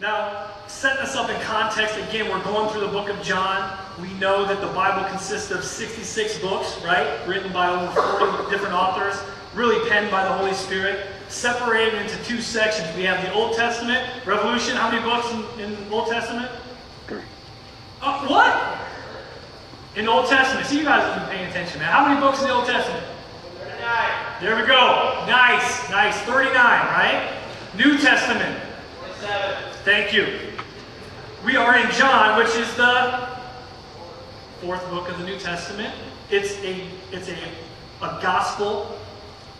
Now, setting us up in context, again, we're going through the book of John. We know that the Bible consists of 66 books, right? Written by over 40 different authors, really penned by the Holy Spirit, separated into two sections. We have the Old Testament, Revolution. How many books in the Old Testament? 3. What? In the Old Testament. See, you guys have been paying attention, man. How many books in the Old Testament? 39. There we go. Nice. 39, right? New Testament. 27. Thank you. We are in John, which is the 4th book of the New Testament. It's a gospel,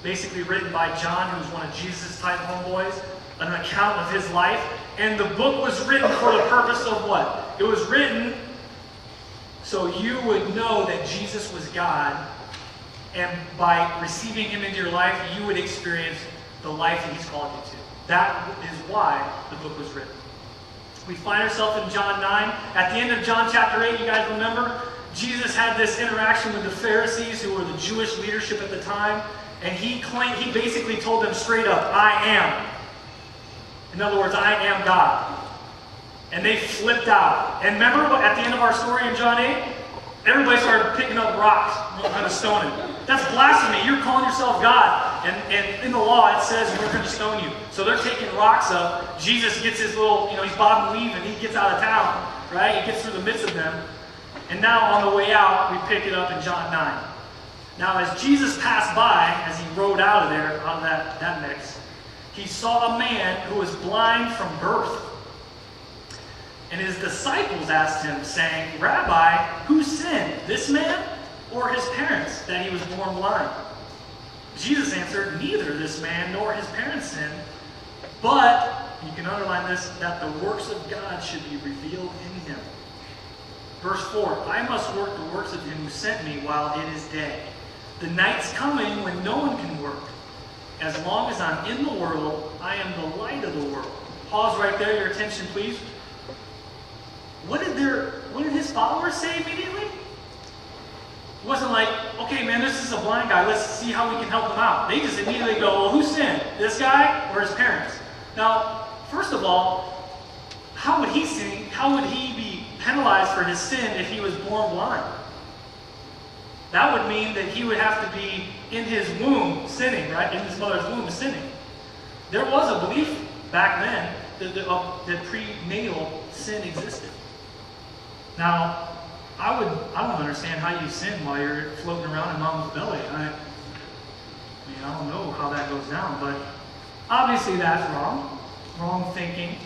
basically written by John, who's one of Jesus' type homeboys, an account of his life. And the book was written for the purpose of what? It was written so you would know that Jesus was God, and by receiving him into your life, you would experience the life that he's called you to. That is why the book was written. We find ourselves in John 9. At the end of John chapter 8, you guys remember, Jesus had this interaction with the Pharisees, who were the Jewish leadership at the time, and he basically told them straight up, I am. In other words, I am God. And they flipped out. And remember at the end of our story in John 8? Everybody started picking up rocks and going to stone him. That's blasphemy. You're calling yourself God. And in the law it says we're going to stone you. So they're taking rocks up. Jesus gets his little, he's bob and weave, and he gets out of town, right? He gets through the midst of them. And now on the way out, we pick it up in John 9. Now as Jesus passed by, as he rode out of there, out of that mix, he saw a man who was blind from birth. And his disciples asked him, saying, Rabbi, who sinned, this man or his parents, that he was born blind? Jesus answered, neither this man nor his parents sinned, but, you can underline this, that the works of God should be revealed in him. Verse 4, I must work the works of him who sent me while it is day. The night's coming when no one can work. As long as I'm in the world, I am the light of the world. Pause right there, your attention please. What did his followers say immediately? It wasn't like, okay man, this is a blind guy, let's see how we can help him out. They just immediately go, well, who sinned? This guy or his parents? Now, first of all, how would he sin? How would he be penalized for his sin if he was born blind? That would mean that he would have to be in his womb sinning, right? In his mother's womb sinning. There was a belief back then that prenatal sin existed. Now, I don't understand how you sin while you're floating around in mom's belly. I don't know how that goes down, but obviously that's wrong thinking.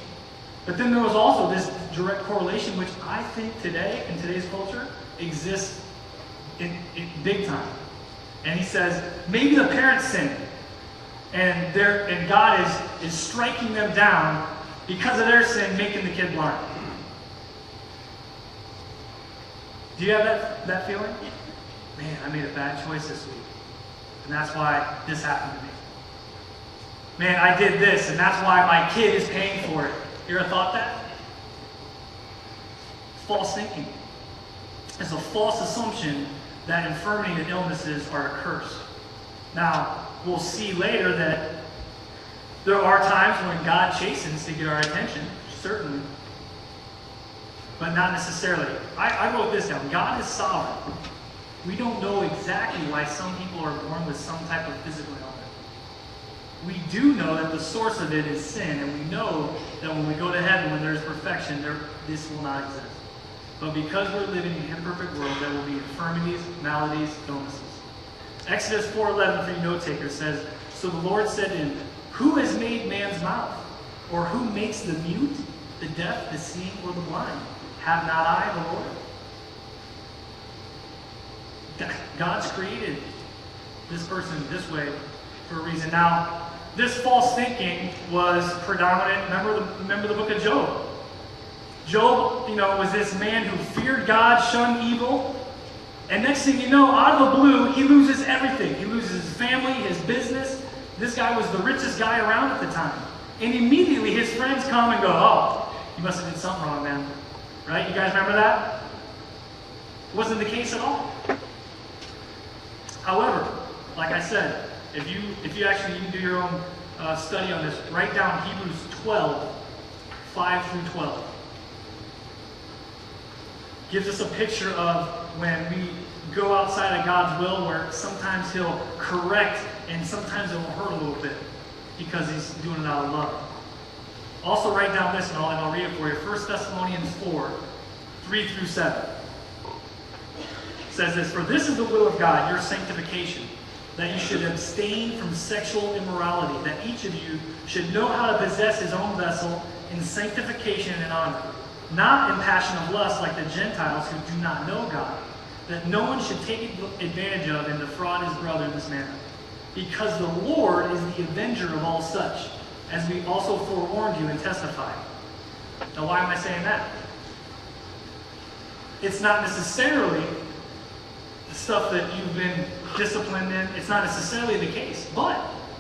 But then there was also this direct correlation, which I think today, in today's culture, exists in big time. And he says, maybe the parents sinned, and God is striking them down because of their sin, making the kid blind. Do you have that feeling? Man, I made a bad choice this week, and that's why this happened to me. Man, I did this, and that's why my kid is paying for it. You ever thought that? False thinking. It's a false assumption that infirmity and illnesses are a curse. Now, we'll see later that there are times when God chastens to get our attention, certainly, but not necessarily. I wrote this down. God is sovereign. We don't know exactly why some people are born with some type of physical ailment. We do know that the source of it is sin, and we know that when we go to heaven, when there's perfection, this will not exist. But because we're living in an imperfect world, there will be infirmities, maladies, illnesses. Exodus 4:11, for you note takers, says, so the Lord said to him, who has made man's mouth? Or who makes the mute, the deaf, the seeing, or the blind? Have not I, the Lord? God's created this person this way for a reason. Now, this false thinking was predominant. Remember the book of Job. Job, was this man who feared God, shunned evil, and next thing you know, out of the blue, he loses everything. He loses his family, his business. This guy was the richest guy around at the time. And immediately his friends come and go, oh, you must have did something wrong, man. Right? You guys remember that? It wasn't the case at all. However, like I said, if you can do your own study on this, write down Hebrews 5 through 12. Gives us a picture of when we go outside of God's will, where sometimes he'll correct and sometimes it will hurt a little bit because he's doing it out of love. Also write down this, and I'll read it for you. 1 Thessalonians 4, 3 through 7. It says this, "For this is the will of God, your sanctification, that you should abstain from sexual immorality, that each of you should know how to possess his own vessel in sanctification and honor, not in passion of lust like the Gentiles who do not know God, that no one should take advantage of and defraud his brother in this manner. Because the Lord is the avenger of all such, as we also forewarned you and testified." Now, why am I saying that? It's not necessarily the stuff that you've been disciplined in. It's not necessarily the case. But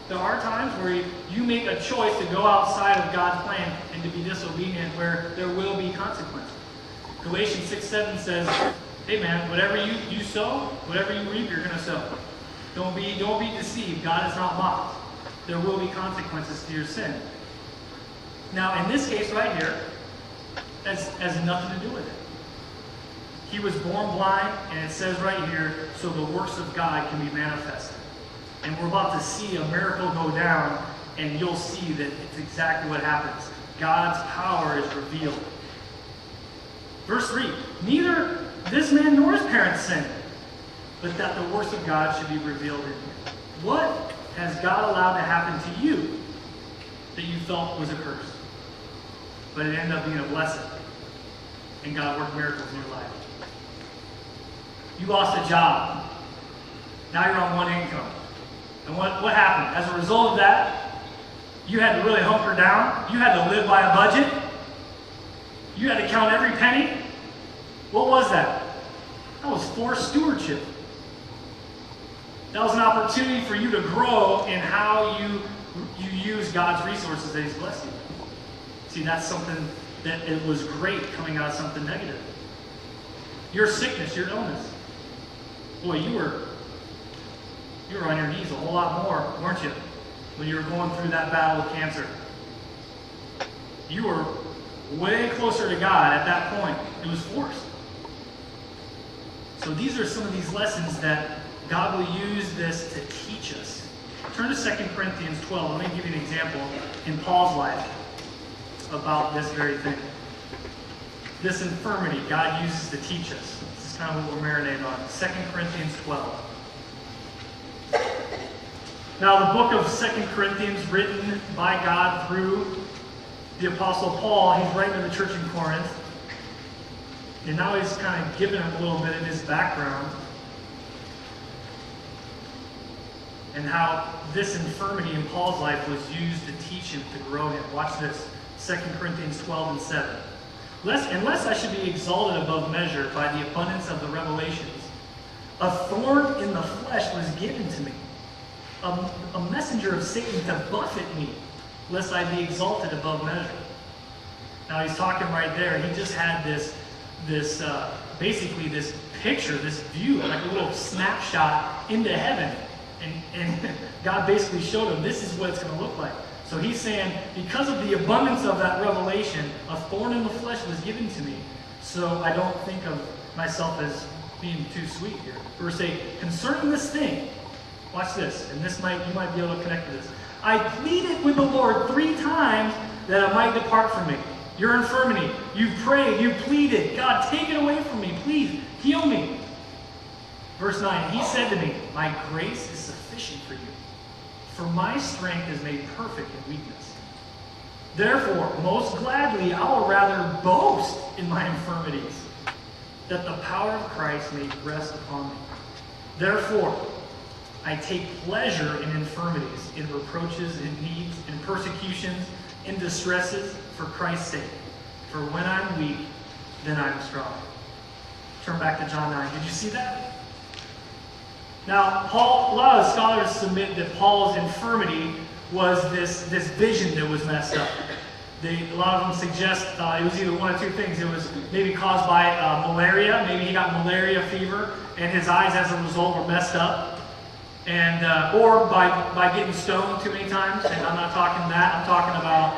there are times where you make a choice to go outside of God's plan and to be disobedient, where there will be consequences. Galatians 6:7 says, hey man, whatever you sow, whatever you reap, you're going to sow. Don't be deceived. God is not mocked. There will be consequences to your sin. Now, in this case right here, that has nothing to do with it. He was born blind, and it says right here, so the works of God can be manifested. And we're about to see a miracle go down, and you'll see that it's exactly what happens. God's power is revealed. Verse 3, "Neither this man nor his parents sinned, but that the works of God should be revealed in him." What has God allowed to happen to you that you felt was a curse, but it ended up being a blessing, and God worked miracles in your life? You lost a job. Now you're on one income. And what happened? As a result of that, you had to really hunker down. You had to live by a budget. You had to count every penny. What was that? That was forced stewardship. That was an opportunity for you to grow in how you use God's resources that he's blessed you. See, that's something that it was great coming out of something negative. Your sickness, your illness. Boy, you were on your knees a whole lot more, weren't you, when you were going through that battle with cancer? You were way closer to God at that point. It was forced. So these are some of these lessons that God will use this to teach us. Turn to 2 Corinthians 12. Let me give you an example in Paul's life about this very thing. This infirmity God uses to teach us. This is kind of what we'll marinate on. 2 Corinthians 12. Now, the book of 2 Corinthians, written by God through the Apostle Paul, he's writing to the church in Corinth. And now he's kind of giving him a little bit of his background and how this infirmity in Paul's life was used to teach him, to grow him. Watch this, 2 Corinthians 12 and 7. "Unless I should be exalted above measure by the abundance of the revelations, a thorn in the flesh was given to me, a messenger of Satan to buffet me, lest I be exalted above measure." Now he's talking right there. He just had this basically this picture, this view, like a little snapshot into heaven. And God basically showed him this is what it's going to look like. So he's saying, because of the abundance of that revelation, a thorn in the flesh was given to me. So I don't think of myself as being too sweet here. Verse 8, "Concerning this thing," watch this, and you might be able to connect to this. "I pleaded with the Lord 3 times that it might depart from me." Your infirmity, you prayed, you pleaded, "God, take it away from me, please, heal me." Verse 9, "He said to me, my grace is sufficient for you, for my strength is made perfect in weakness. Therefore, most gladly, I will rather boast in my infirmities, that the power of Christ may rest upon me. Therefore, I take pleasure in infirmities, in reproaches, in needs, in persecutions, in distresses, for Christ's sake. For when I'm weak, then I'm strong." Turn back to John 9. Did you see that? Now, a lot of scholars submit that Paul's infirmity was this vision that was messed up. A lot of them suggest it was either one of two things. It was maybe caused by malaria. Maybe he got malaria fever, and his eyes, as a result, were messed up. And or by getting stoned too many times. And I'm not talking that. I'm talking about,